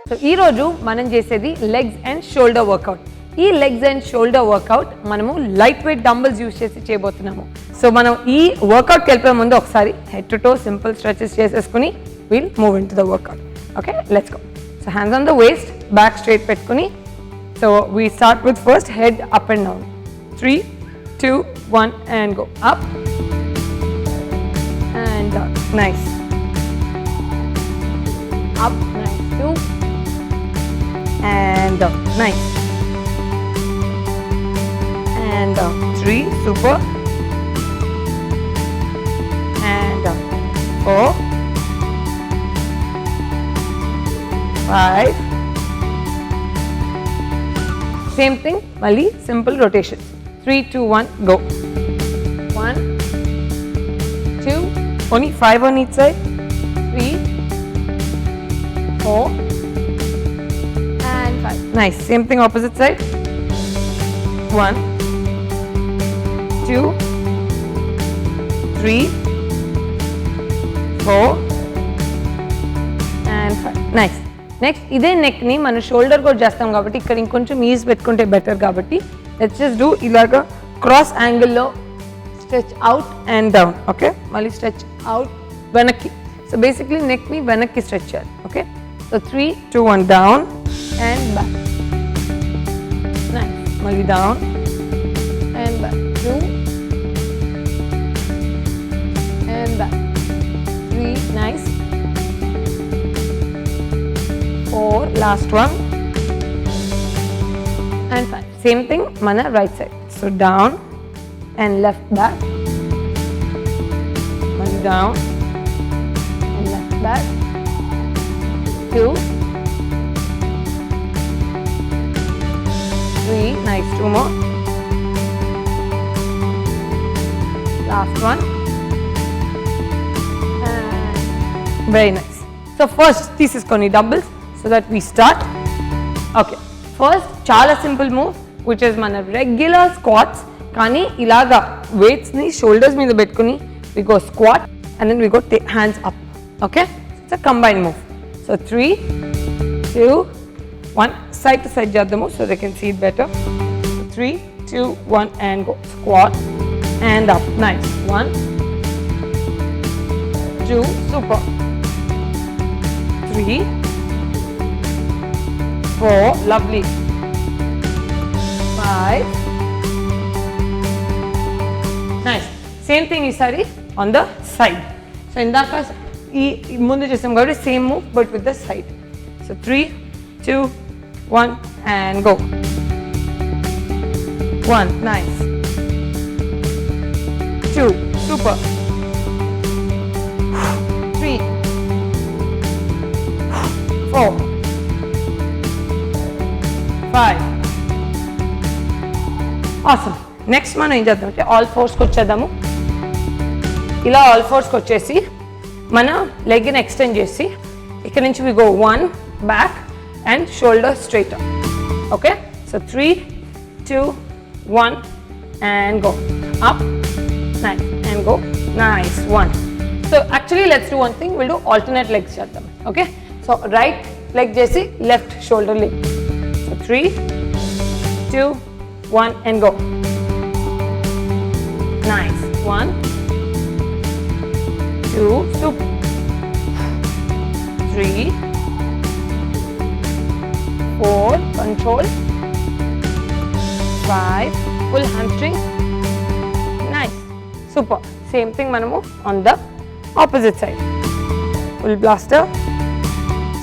So ఈ రోజు మనం చేసేది లెగ్స్ అండ్ షోల్డర్ వర్కౌట్. ఈ లెగ్స్ అండ్ షోల్డర్ వర్కౌట్ మనము లైట్ వెయిట్ డంబుల్స్ యూస్ చేసి చేయబోతున్నాము. సో మనం ఈ వర్కౌట్కి వెళ్ళిపోయే ముందు ఒకసారి head to toe simple stretches చేసేసుకుని will move into the workout. Okay, let's go. So hands on the waist, back straight పెట్టుకుని, so we start with first head up and down. 3, 2, 1 and go up and down. Nice. Up, nice. 2 and down. Nice. And down. 3, super. And down. 4, 5. Same thing, Mali, simple rotation. 3, 2, 1, go. 1, 2, only 5 on each side. 3, 4 and 5. Nice. Same thing opposite side. 1, 2, 3, 4 and 5. Nice. Next ఇదే నెక్ని మనం shoulder కూడా చేస్తాం కాబట్టి ఇక్కడ ఇంకొంచెం is పెట్టుకుంటే better కాబట్టి let's just do ఇలాగా క్రాస్ యాంగిల్లో stretch out and down. Okay, మళ్ళీ స్ట్రెచ్ అవుట్ వెనక్కి. సో బేసిక్లీ నెక్ని వెనక్కి స్ట్రెచ్ చేయాలి. Okay, so 3, 2, 1 down and back. Nice. మళ్ళీ down and back. 2 and back. 3, nice. 4, last one and 5. Same thing mana right side. So down and left back, one down and left back. 2, 3, nice. 2 more. Last one and very nice. So first తీసేసుకొని dumbbells so that we start. Okay, first చాలా simple move which is మన regular squats, కానీ ఇలాగా వెయిట్స్ని shoulders మీద పెట్టుకుని we go squat and then we go hands up. Okay, it's a combined move. So 3, 2, 1 side to side చేద్దాము so they can see it better. 3, 2, 1 and go squat and up. Nice. 1, 2, super. 3, 4, lovely. 5, nice. Same thing isari on the side. So indaka mundu chesam kabatti same move but with the side. So 3, 2, 1 and go. 1, nice. 2, super. 3, 4, 5. Awesome. Next మనం ఏం చేద్దాం అంటే all ఫోర్స్కి వచ్చేద్దాము. ఇలా all ఫోర్స్కి వచ్చేసి మన లెగ్ని extend చేసి ఇక్కడ నుంచి we go 1 back and shoulder straight up. Okay, so 3, 2, 1 and go up. Nice. And go. Nice. 1. So actually let's do one thing. We'll do alternate legs చేద్దాం. ఓకే, సో రైట్ లెగ్ చేసి left shoulder leg. So 3, 2, 1 and go. Nice. 1, 2, super. 3, 4, control. 5, full hamstring. Nice. Super. Same thing manamu on the opposite side. Full blaster.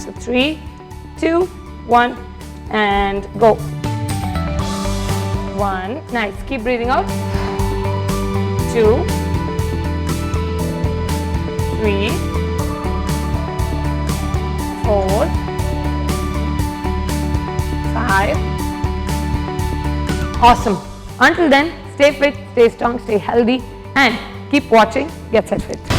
So 3, 2, 1 and go. 1, nice. Keep breathing out. 2, 3, 4, 5. Awesome. Until then, stay fit, stay strong, stay healthy and keep watching Get Set Fit.